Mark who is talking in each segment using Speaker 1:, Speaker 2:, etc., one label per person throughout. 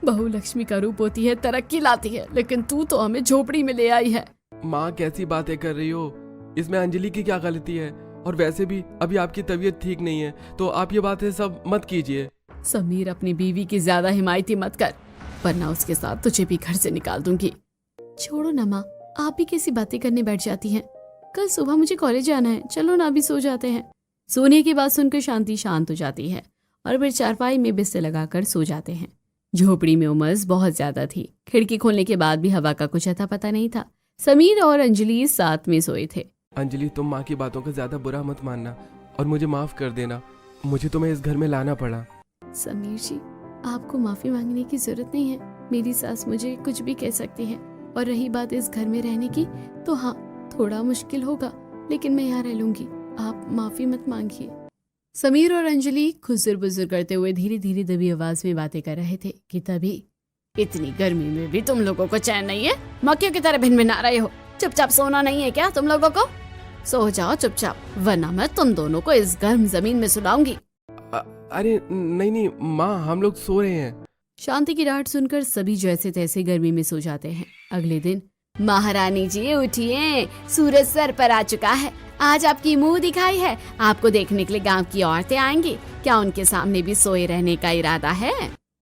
Speaker 1: बहू लक्ष्मी का रूप होती है, तरक्की लाती है, लेकिन तू तो हमें झोपड़ी में ले आई है।
Speaker 2: माँ कैसी बातें कर रही हो? इसमें अंजलि की क्या गलती है? और वैसे भी अभी आपकी तबीयत ठीक नहीं है, तो आप ये बातें सब मत कीजिए।
Speaker 1: समीर, अपनी बीवी की ज्यादा हिमायती मत कर, वरना उसके साथ तुझे भी घर से निकाल दूंगी। छोड़ो ना माँ, आप भी कैसी बातें करने बैठ जाती हैं। कल सुबह मुझे कॉलेज जाना है, चलो ना अभी सो जाते हैं। सोने की बात सुनकर शांति शांत हो जाती है और फिर चारपाई में बिस्तर लगाकर सो जाते हैं। झोपड़ी में उमस बहुत ज्यादा थी। खिड़की खोलने के बाद भी हवा का कुछ अता पता नहीं था। समीर और अंजलि साथ में सोए थे।
Speaker 2: अंजलि, तुम माँ की बातों का ज्यादा बुरा मत मानना और मुझे माफ कर देना। मुझे तुम्हें इस घर में लाना पड़ा।
Speaker 1: समीर जी, आपको माफी मांगने की जरूरत नहीं है। मेरी सास मुझे कुछ भी कह सकती है, और रही बात इस घर में रहने की, तो हाँ, थोड़ा मुश्किल होगा, लेकिन मैं यहाँ रह लूंगी। आप माफी मत मांगिए। समीर और अंजलि खुसर बुसर करते हुए धीरे धीरे दबी आवाज में बातें कर रहे थे कि तभी, इतनी गर्मी में भी तुम लोगों को चैन नहीं है? मक्खियों की तरह भिन भिना रहे हो। चुपचाप सोना नहीं है क्या तुम लोगों को? सो जाओ चुपचाप, वरना मैं तुम दोनों को इस गर्म जमीन में सुलाऊंगी।
Speaker 2: अरे नहीं नहीं माँ, हम लोग सो रहे हैं।
Speaker 1: शांति की डांट सुनकर सभी जैसे तैसे गर्मी में सो जाते हैं। अगले दिन, महारानी जी उठिए, सूरज सर पर आ चुका है। आज आपकी मुंह दिखाई है। आपको देखने के लिए गांव की औरतें आएंगी। क्या उनके सामने भी सोए रहने का इरादा है?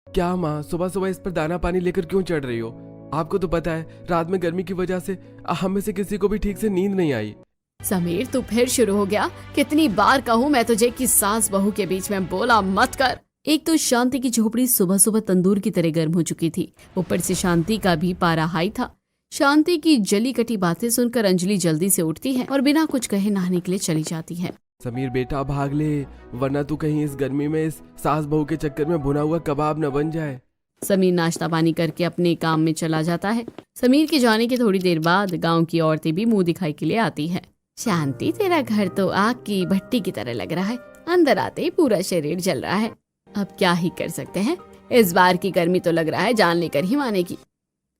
Speaker 2: क्या माँ, सुबह सुबह इस पर दाना पानी लेकर क्यों चढ़ रही हो? आपको तो पता है रात में गर्मी की वजह से हम में से किसी को भी ठीक से नींद नहीं आई।
Speaker 1: समीर, तू फिर शुरू हो गया। कितनी बार कहूँ मैं तुझे कि सास बहू के बीच में बोला मत कर। एक तो शांति की झोपड़ी सुबह सुबह तंदूर की तरह गर्म हो चुकी थी, ऊपर से शांति का भी पारा हाई था। शांति की जली कटी बातें सुनकर अंजलि जल्दी से उठती है और बिना कुछ कहे नहाने के लिए चली जाती है।
Speaker 2: समीर बेटा, भाग ले, वरना तू कहीं इस गर्मी में इस सास बहू के चक्कर में भुना हुआ कबाब न बन जाए।
Speaker 1: समीर नाश्ता पानी करके अपने काम में चला जाता है। समीर के जाने के थोड़ी देर बाद गांव की औरतें भी मुंह दिखाई के लिए आती है। शांति, तेरा घर तो आग की भट्टी की तरह लग रहा है। अंदर आते ही पूरा शरीर जल रहा है। अब क्या ही कर सकते हैं, इस बार की गर्मी तो लग रहा है जान लेकर ही मानेगी।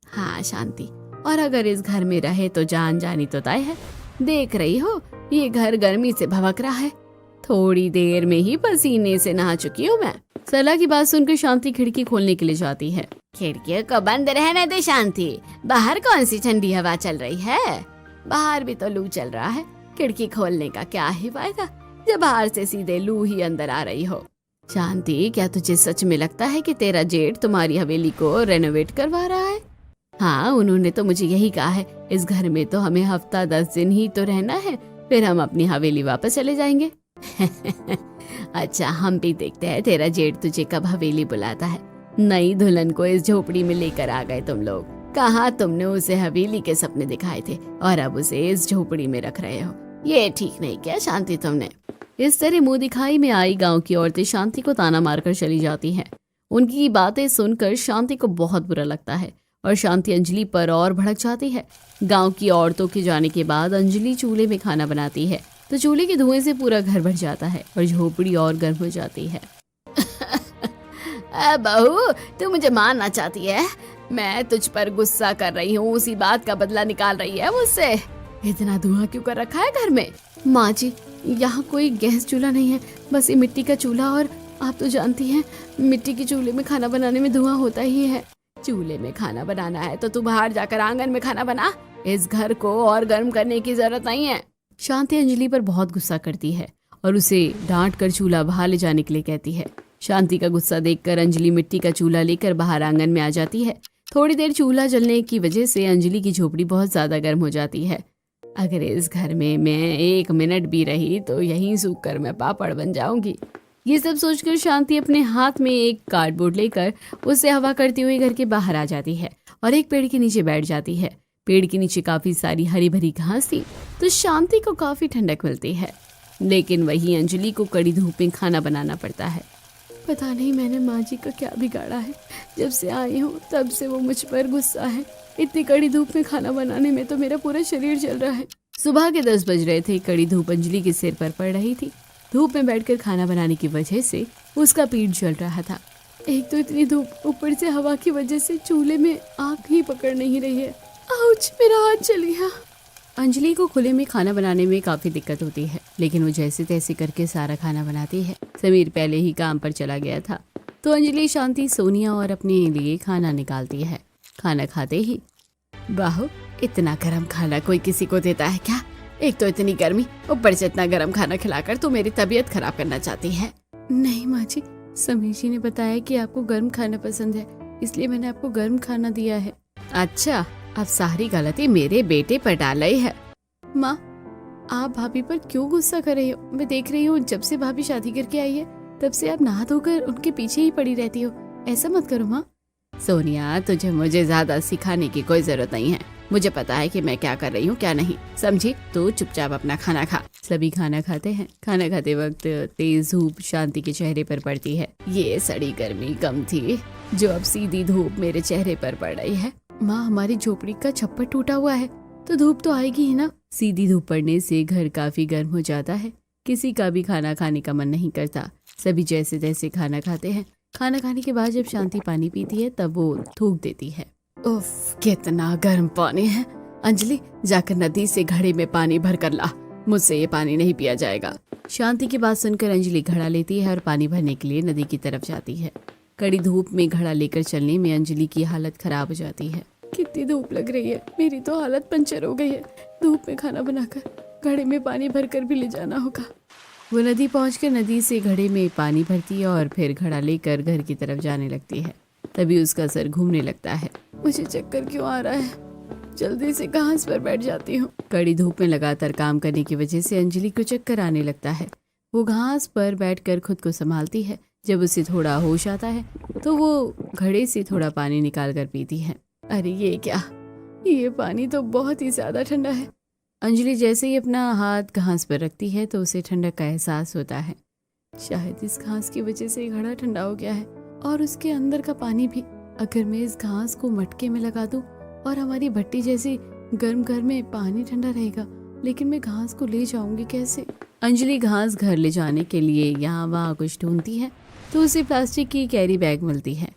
Speaker 1: हाँ शांति, और अगर इस घर में रहे तो जान जानी तो तय है। देख रही हो, ये घर गर्मी से भभक रहा है। थोड़ी देर में ही पसीने से नहा चुकी हूँ मैं। सलाह की बात सुनकर शांति खिड़की खोलने के लिए जाती है। खिड़कियों को बंद रहने दे शांति, बाहर कौन सी ठंडी हवा चल रही है? बाहर भी तो लू चल रहा है। खिड़की खोलने का क्या ही फायदा जब बाहर से सीधे लू ही अंदर आ रही हो। शांति, क्या तुझे सच में लगता है कि तेरा जेठ तुम्हारी हवेली को रेनोवेट करवा रहा है? हाँ, उन्होंने तो मुझे यही कहा है। इस घर में तो हमें हफ्ता 10 दिन ही तो रहना है, फिर हम अपनी हवेली वापस चले जाएंगे। अच्छा, हम भी देखते हैं तेरा जेठ तुझे कब हवेली बुलाता है। नई दुल्हन को इस झोपड़ी में लेकर आ गए तुम लोग। कहाँ तुमने उसे हवेली के सपने दिखाए थे और अब उसे इस झोपड़ी में रख रहे हो। ये ठीक नहीं किया शांति तुमने। इस तरह मुंह दिखाई में आई गांव की औरतें शांति को ताना मारकर चली जाती हैं। उनकी बातें सुनकर शांति को बहुत बुरा लगता है और शांति अंजलि पर और भड़क जाती है। गांव की औरतों के जाने के बाद अंजलि चूल्हे में खाना बनाती है तो चूल्हे के धुएं से पूरा घर भर जाता है और झोपड़ी और गर्म हो जाती है। बहू, तू मुझे मारना चाहती है? मैं तुझ पर गुस्सा कर रही हूँ, उसी बात का बदला निकाल रही है मुझसे। इतना धुआं क्यों कर रखा है घर में? माँ जी, यहाँ कोई गैस चूल्हा नहीं है, बस ये मिट्टी का चूल्हा, और आप तो जानती हैं मिट्टी के चूल्हे में खाना बनाने में धुआं होता ही है। चूल्हे में खाना बनाना है तो तू बाहर जाकर आंगन में खाना बना। इस घर को और गर्म करने की जरूरत नहीं है। शांति अंजलि पर बहुत गुस्सा करती है और उसे डांट कर चूल्हा बाहर ले जाने के लिए कहती है। शांति का गुस्सा देखकर अंजलि मिट्टी का चूल्हा लेकर बाहर आंगन में आ जाती है। थोड़ी देर चूल्हा जलने की वजह से अंजलि की झोपड़ी बहुत ज्यादा गर्म हो जाती है। अगर इस घर में मैं 1 मिनट भी रही तो यहीं सूख कर मैं पापड़ बन जाऊंगी। ये सब सोचकर शांति अपने हाथ में एक कार्डबोर्ड लेकर उससे हवा करते हुए घर के बाहर आ जाती है और एक पेड़ के नीचे बैठ जाती है। पेड़ के नीचे काफी सारी हरी भरी घास थी तो शांति को काफी ठंडक मिलती है, लेकिन वहीं अंजलि को कड़ी धूप में खाना बनाना पड़ता है। पता नहीं मैंने माँ जी का क्या बिगाड़ा है, जब से आई हूँ तब से वो मुझ पर गुस्सा है। इतनी कड़ी धूप में खाना बनाने में तो मेरा पूरा शरीर जल रहा है। सुबह के 10 बज रहे थे। कड़ी धूप अंजलि के सिर पर पड़ रही थी। धूप में बैठकर खाना बनाने की वजह से उसका पेट जल रहा था। एक तो इतनी धूप, ऊपर से हवा की वजह से चूल्हे में आग ही पकड़ नहीं रही है। आउच, मेरा हाथ जल गया। अंजलि को खुले में खाना बनाने में काफी दिक्कत होती है, लेकिन वो जैसे तैसे करके सारा खाना बनाती है। समीर पहले ही काम पर चला गया था तो अंजलि, शांति, सोनिया और अपने लिए खाना निकालती है। खाना खाते ही, बाहु, इतना गर्म खाना कोई किसी को देता है क्या? एक तो इतनी गर्मी, ऊपर से इतना गर्म खाना खिलाकर तू मेरी तबीयत खराब करना चाहती है। नहीं माँ जी, समीर जी ने बताया कि आपको गर्म खाना पसंद है, इसलिए मैंने आपको गर्म खाना दिया है। अच्छा, अब सारी गलती मेरे बेटे पर डाल रही है। माँ, आप भाभी पर क्यों गुस्सा कर रही हो? मैं देख रही हूँ जब से भाभी शादी करके आई है तब से आप नहा धोकर उनके पीछे ही पड़ी रहती हो। ऐसा मत करो माँ। सोनिया, तुझे मुझे ज्यादा सिखाने की कोई जरूरत नहीं है। मुझे पता है कि मैं क्या कर रही हूँ क्या नहीं, समझी? तो चुपचाप अपना खाना खा। सभी खाना खाते हैं। खाना खाते वक्त तेज धूप शांति के चेहरे पर पड़ती है। ये सड़ी गर्मी कम थी जो अब सीधी धूप मेरे चेहरे पर पड़ रही है। माँ, हमारी झोपड़ी का छप्पर टूटा हुआ है तो धूप तो आएगी ही ना। सीधी धूप पड़ने से घर काफी गर्म हो जाता है। किसी का भी खाना खाने का मन नहीं करता। सभी जैसे तैसे खाना खाते हैं। खाना खाने के बाद जब शांति पानी पीती है तब वो थूक देती है। उफ, कितना गर्म पानी है। अंजलि, जाकर नदी से घड़े में पानी भर कर ला, मुझसे ये पानी नहीं पिया जाएगा। शांति की बात सुनकर अंजलि घड़ा लेती है और पानी भरने के लिए नदी की तरफ जाती है। कड़ी धूप में घड़ा लेकर चलने में अंजलि की हालत खराब हो जाती है। कितनी धूप लग रही है, मेरी तो हालत पंचर हो गई है। धूप में खाना बनाकर घड़े में पानी भरकर भी ले जाना होगा। वो नदी पहुंचकर नदी से घड़े में पानी भरती है और फिर घड़ा लेकर घर की तरफ जाने लगती है। तभी उसका सर घूमने लगता है। मुझे चक्कर क्यों आ रहा है? जल्दी से घास पर बैठ जाती हूँ। कड़ी धूप में लगातार काम करने की वजह से अंजलि को चक्कर आने लगता है। वो घास पर बैठकर खुद को संभालती है। जब उसे थोड़ा होश आता है तो वो घड़े से थोड़ा पानी निकाल कर पीती है। अरे ये क्या, ये पानी तो बहुत ही ज्यादा ठंडा है। अंजलि जैसे ही अपना हाथ घास पर रखती है तो उसे ठंडक का एहसास होता है। शायद इस घास की वजह से घड़ा ठंडा हो गया है और उसके अंदर का पानी भी। अगर मैं इस घास को मटके में लगा दूं और हमारी भट्टी जैसी गर्म घर में पानी ठंडा रहेगा, लेकिन मैं घास को ले जाऊंगी कैसे? अंजलि घास घर ले जाने के लिए यहाँ वहाँ कुछ ढूंढती है तो उसे प्लास्टिक की कैरी बैग मिलती है।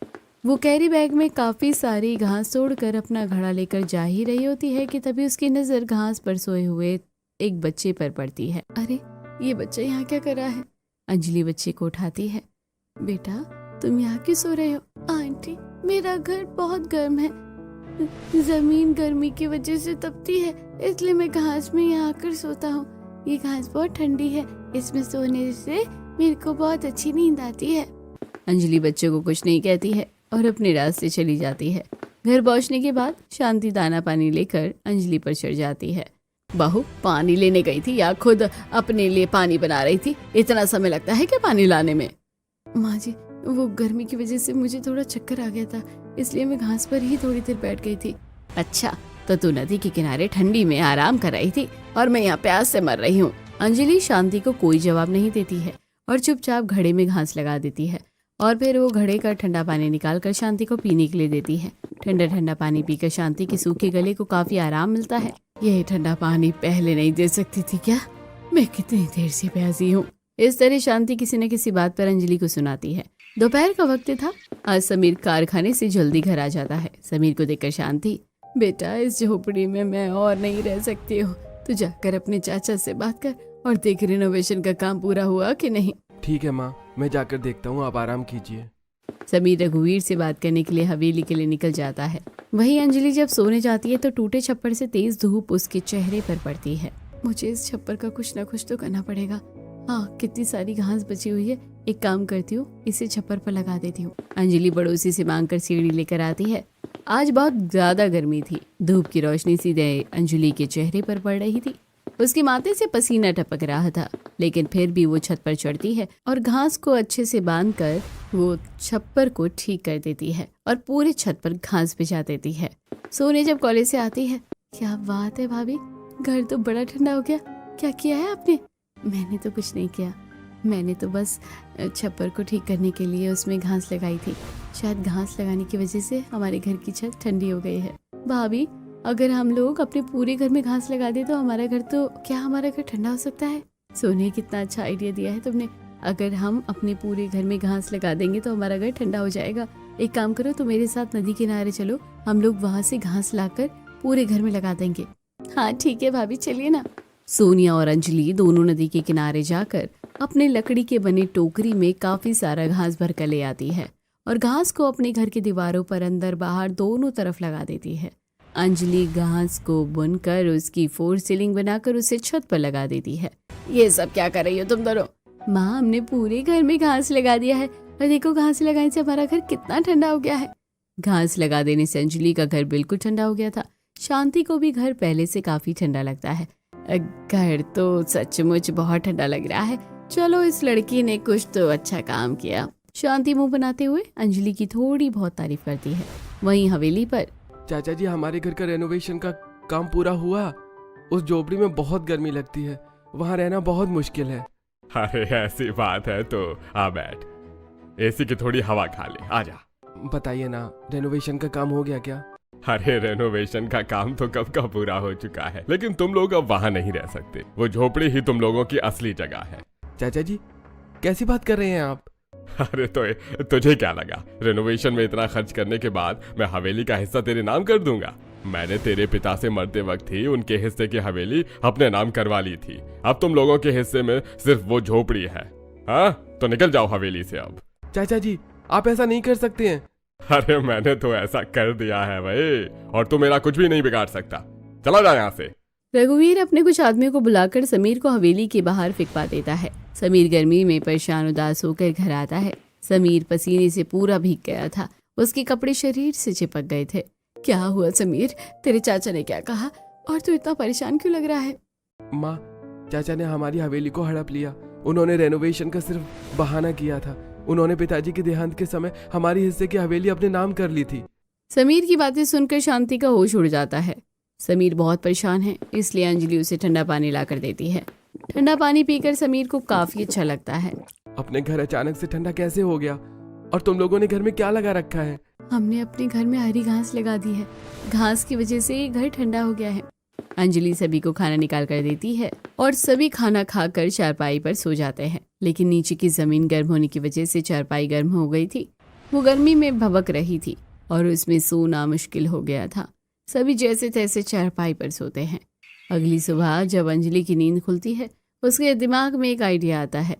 Speaker 1: वो कैरी बैग में काफी सारी घास तोड़कर अपना घड़ा लेकर जा ही रही होती है कि तभी उसकी नजर घास पर सोए हुए एक बच्चे पर पड़ती है। अरे, ये बच्चा यहाँ क्या कर रहा है? अंजलि बच्चे को उठाती है। बेटा, तुम यहाँ क्यों सो रहे हो? आंटी, मेरा घर बहुत गर्म है। जमीन गर्मी की वजह से तपती है, इसलिए मैं घास में यहाँ आकर सोता हूँ। ये घास बहुत ठंडी है, इसमें सोने से मेरे को बहुत अच्छी नींद आती है। अंजलि बच्चे को कुछ नहीं कहती है और अपने रास्ते चली जाती है। घर पहुंचने के बाद शांति दाना पानी लेकर अंजलि पर चढ़ जाती है। बहू, पानी लेने गई थी या खुद अपने लिए पानी बना रही थी? इतना समय लगता है क्या पानी लाने में? माँ जी, वो गर्मी की वजह से मुझे थोड़ा चक्कर आ गया था, इसलिए मैं घास पर ही थोड़ी देर बैठ गई थी। अच्छा, तो तू नदी के किनारे ठंडी में आराम कर रही थी और मैं यहाँ प्यास से मर रही हूँ। अंजलि शांति को कोई जवाब नहीं देती है और चुपचाप घड़े में घास लगा देती है और फिर वो घड़े का ठंडा पानी निकाल कर शांति को पीने के लिए देती है। ठंडा ठंडा पानी पीकर शांति के सूखे गले को काफी आराम मिलता है। यह ठंडा पानी पहले नहीं दे सकती थी क्या? मैं कितनी देर से प्यासी हूँ। इस तरह शांति किसी न किसी बात पर अंजलि को सुनाती है। दोपहर का वक्त था। आज समीर कारखाने से जल्दी घर आ जाता है। समीर को देखकर शांति, बेटा, इस झोपड़ी में मैं और नहीं रह सकती हूँ। तू जाकर अपने चाचा से बात कर और देख रिनोवेशन का काम पूरा हुआ कि नहीं।
Speaker 2: ठीक है माँ, मैं जाकर देखता हूँ, आप आराम कीजिए।
Speaker 1: समीर रघुवीर से बात करने के लिए हवेली के लिए निकल जाता है। वहीं अंजलि जब सोने जाती है तो टूटे छप्पर से तेज धूप उसके चेहरे पर पड़ती है। मुझे इस छप्पर का कुछ ना कुछ तो करना पड़ेगा। हाँ, कितनी सारी घास बची हुई है। एक काम करती हूँ, इसे छप्पर पर लगा देती हूँ। अंजलि पड़ोसी से मांगकर सीढ़ी लेकर आती है। आज बहुत ज्यादा गर्मी थी। धूप की रोशनी सीधे अंजलि के चेहरे पर पड़ रही थी। उसके माथे से पसीना टपक रहा था, लेकिन फिर भी वो छत पर चढ़ती है और घास को अच्छे से बांधकर वो छप्पर को ठीक कर देती है और पूरे छत पर घास बिछा देती है। सोने जब कॉलेज से आती है, क्या बात है भाभी, घर तो बड़ा ठंडा हो गया। क्या किया है आपने? मैंने तो कुछ नहीं किया, मैंने तो बस छप्पर को ठीक करने के लिए उसमें घास लगाई थी। शायद घास लगाने की वजह से हमारे घर की छत ठंडी हो गई है। भाभी, अगर हम लोग अपने पूरे घर में घास लगा दे तो हमारा घर ठंडा हो सकता है? सोने, कितना अच्छा आइडिया दिया है तुमने। अगर हम अपने पूरे घर में घास लगा देंगे तो हमारा घर ठंडा हो जाएगा। एक काम करो, तो मेरे साथ नदी किनारे चलो, हम लोग वहाँ से घास लाकर पूरे घर में लगा देंगे। हाँ ठीक है भाभी, चलिए ना। सोनिया और अंजलि दोनों नदी के किनारे जाकर अपने लकड़ी के बने टोकरी में काफी सारा घास भर कर ले आती है और घास को अपने घर की दीवारों पर अंदर बाहर दोनों तरफ लगा देती है। अंजलि घास को बुनकर उसकी 4 सीलिंग बनाकर उसे छत पर लगा देती है। ये सब क्या कर रही हो तुम दोनों? माँ, हमने पूरे घर में घास लगा दिया है और देखो घास लगाने से हमारा घर कितना ठंडा हो गया है। घास लगा देने से अंजलि का घर बिल्कुल ठंडा हो गया था। शांति को भी घर पहले से काफी ठंडा लगता है। घर तो सचमुच बहुत ठंडा लग रहा है। चलो, इस लड़की ने कुछ तो अच्छा काम किया। शांति मुंह बनाते हुए अंजलि की थोड़ी बहुत तारीफ करती है। वहीं हवेली पर
Speaker 2: चाचा जी, हमारे घर का रेनोवेशन का काम पूरा हुआ। उस झोपड़ी में बहुत गर्मी लगती है, वहाँ रहना बहुत मुश्किल है।
Speaker 3: अरे ऐसी बात है तो आ बैठ, एसी की थोड़ी हवा खा ले, आजा।
Speaker 2: बताइए ना, रेनोवेशन का काम हो गया क्या?
Speaker 3: अरे रेनोवेशन का काम तो कब का पूरा हो चुका है, लेकिन तुम लोग अब वहाँ नहीं रह सकते। वो झोपड़ी ही तुम लोगों की असली जगह है।
Speaker 2: चाचा जी, कैसी बात कर रहे हैं आप?
Speaker 3: अरे तो तुझे क्या लगा, रेनोवेशन में इतना खर्च करने के बाद मैं हवेली का हिस्सा तेरे नाम कर दूंगा? मैंने तेरे पिता से मरते वक्त ही उनके हिस्से की हवेली अपने नाम करवा ली थी। अब तुम लोगों के हिस्से में सिर्फ वो झोपड़ी है। हाँ, तो निकल जाओ हवेली से अब।
Speaker 2: चाचा जी, आप ऐसा नहीं कर सकते हैं।
Speaker 3: अरे मैंने तो ऐसा कर दिया है भाई, और तू मेरा कुछ भी नहीं बिगाड़ सकता। चला जा यहाँ से।
Speaker 1: रघुवीर अपने कुछ आदमियों को बुलाकर समीर को हवेली के बाहर फिकवा देता है। समीर गर्मी में परेशान उदास होकर घर आता है। समीर पसीने से पूरा भीग गया था। उसके कपड़े शरीर से चिपक गए थे। क्या हुआ समीर? तेरे चाचा ने क्या कहा और तू इतना परेशान क्यों लग रहा है?
Speaker 2: माँ, चाचा ने हमारी हवेली को हड़प लिया। उन्होंने रेनोवेशन का सिर्फ बहाना किया था। उन्होंने पिताजी के देहांत के समय हमारी हिस्से की हवेली अपने नाम कर ली थी।
Speaker 1: समीर की बातें सुनकर शांति का होश उड़ जाता है। समीर बहुत परेशान है, इसलिए अंजलि उसे ठंडा पानी ला कर देती है। ठंडा पानी पीकर समीर को काफी अच्छा लगता है।
Speaker 2: अपने घर अचानक से ठंडा कैसे हो गया? और तुम लोगों ने घर में क्या लगा रखा है?
Speaker 1: हमने अपने घर में हरी घास लगा दी है। घास की वजह से ये घर ठंडा हो गया है। अंजलि सभी को खाना निकाल कर देती है और सभी खाना खाकर चारपाई पर सो जाते हैं। लेकिन नीचे की जमीन गर्म होने की वजह से चारपाई गर्म हो गई थी। वो गर्मी में भभक रही थी और उसमें सोना मुश्किल हो गया था। सभी जैसे तैसे चारपाई पर सोते हैं। अगली सुबह जब अंजलि की नींद खुलती है, उसके दिमाग में एक आइडिया आता है।